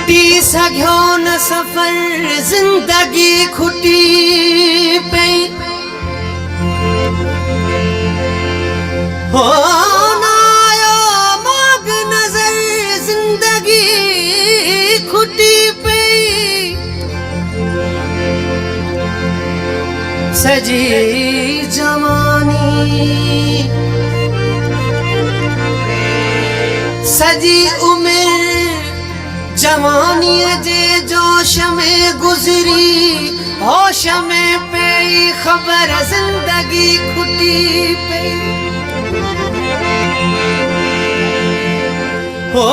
खुटी सघियो न सफ़र ज़िंदगी खुटी पई हो न आयो माग नज़र ज़िंदगी खुटी पई सजी जवानी सजी उम्र जवानी जे जोश में गुजरी होश में पे खबर जिंदगी खुटी पे हो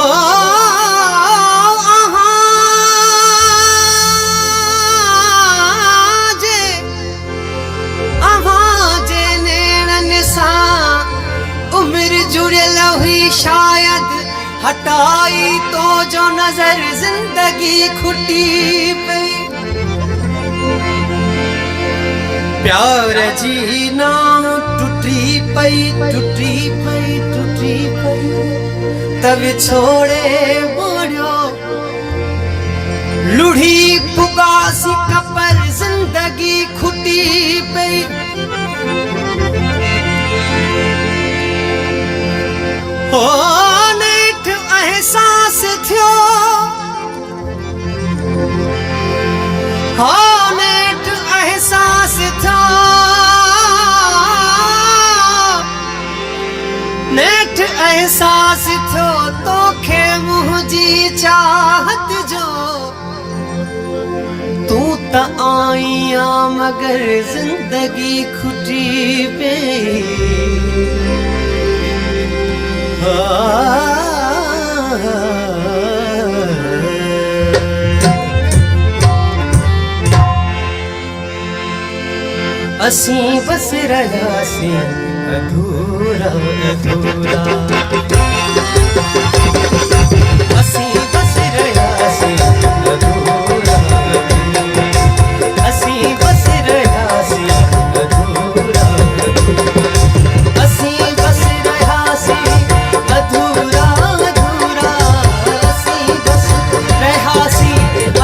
जे नेणन सां उम्र जुड़ियल हुई शायद हटाई तो जो नजर जिंदगी खुटी पई प्यार जी नाम टूटी पई तब छोड़े मोड़ियो लुढ़ी पुगासी कपर जिंदगी खुटी पई हो एहसास थियो हो नेठ एहसास थियो नेठ एहसास थियो तोखे मुंहिंजी चाहत जो तू त आईया मगर जिंदगी खुटी पे असी बस रहियासी अधूरा अधूरा असी बस रहियासी अधूरा असी बस रहियासी अधूरा असी बस रहियासी अधूरा अधूरा असी बस रहियासी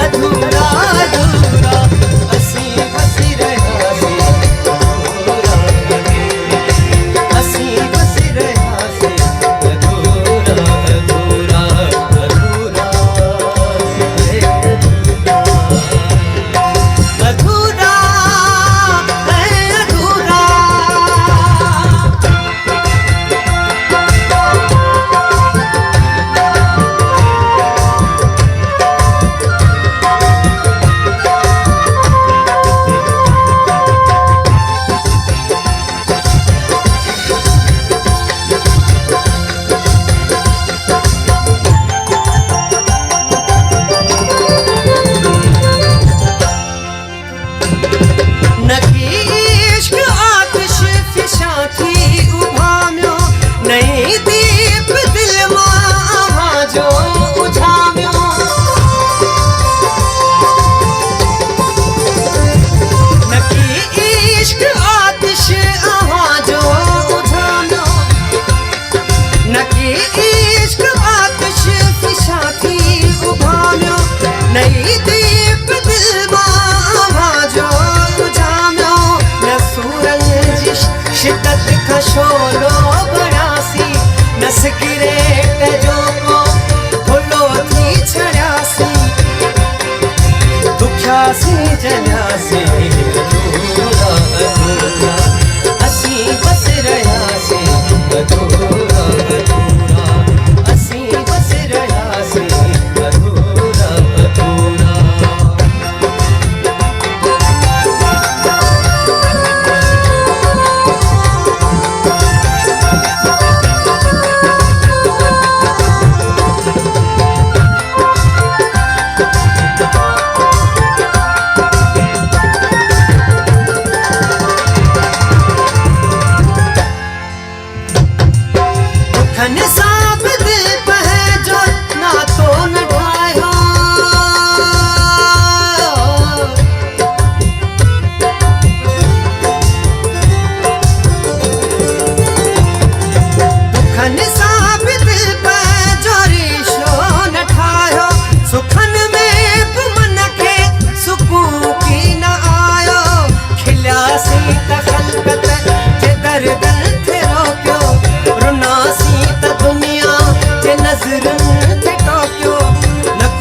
अधूरा अधूरा असी बस रहियासी असी बस रहियासी अधूरा अधूरा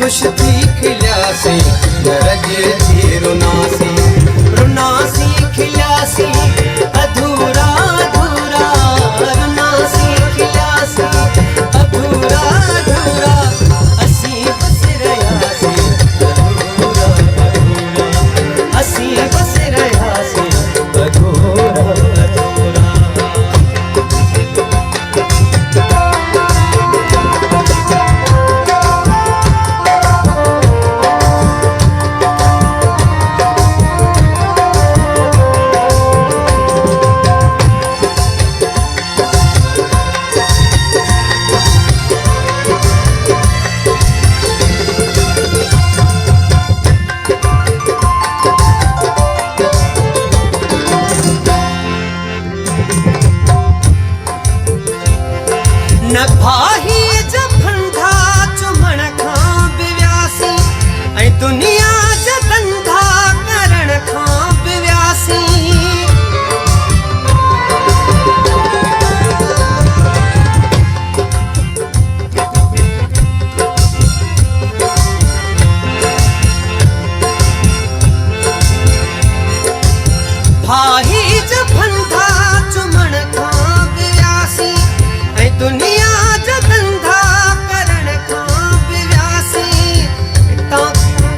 खुश थी खिलियासी नरज जी रुनासी रुनासी खिलियासी अधूरा अधूरा रुनासी खिलियासी अधूरा अधूरा असी बस रहियासी अधूरा अधूरा असी बस रहियासी अधूरा अधूरा। न भाही जफंधा चुमण खां बिव्यासी ऐं दुनिया जा धंधा करण खां बिव्यासी भाही जफंधा चुमण खां बिव्यासी ऐं दुनिया जा धंधा करण खां बिव्यासी हितां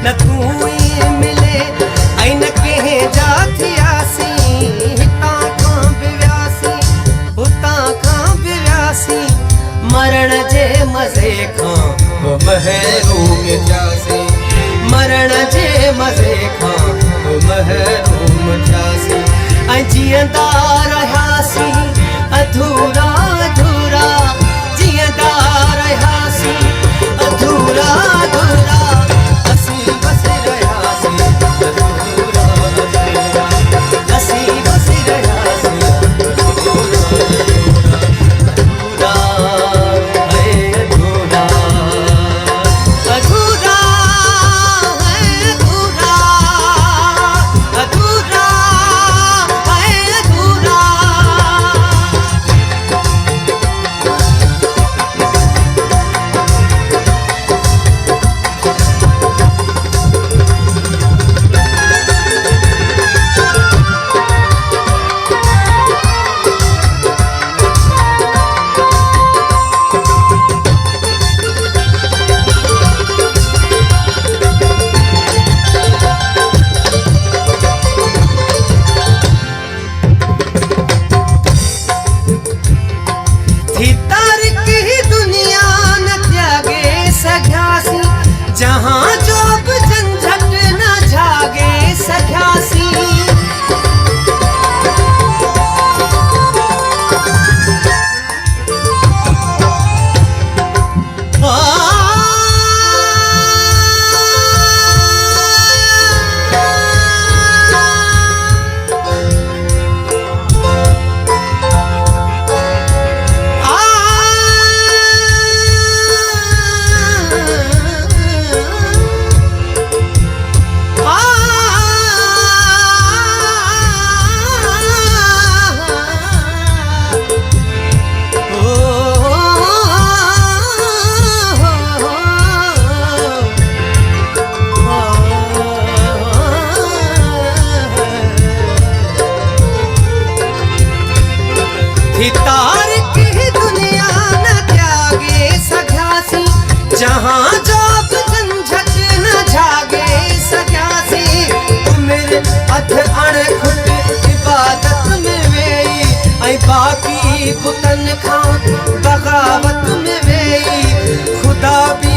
न तूं ई मिले ऐं न कंहिं जा थियासी हितां खां बिव्यासी हुतां खां बिव्यासी मरण जे मज़े खां महरूम थियासी मरण जे मज़े खां महरूम थियासी ऐं जीअंदा रहियासी अधूरा अधूरा जीअंदा रहियासी अधूरा अधूरा असी बस रहियासी अधूरा अधूरा असी बस रहियासी अधूरा अधूरा अधूरा अधूरा अधूरा अधूरा अधूरा। थी तारीख ही दुनिया न त्यागे सघियासी जहां जो बि झंझट न झागे सघियासी थी तारीख ही दुनिया न त्यागे सघियासी जहां जो बि झंझट न झागे सघियासी उमिरि अध अणखुट इबादत में वेई ऐं बाक़ी बुतनि खां बग़ावत में वेई ख़ुदा बि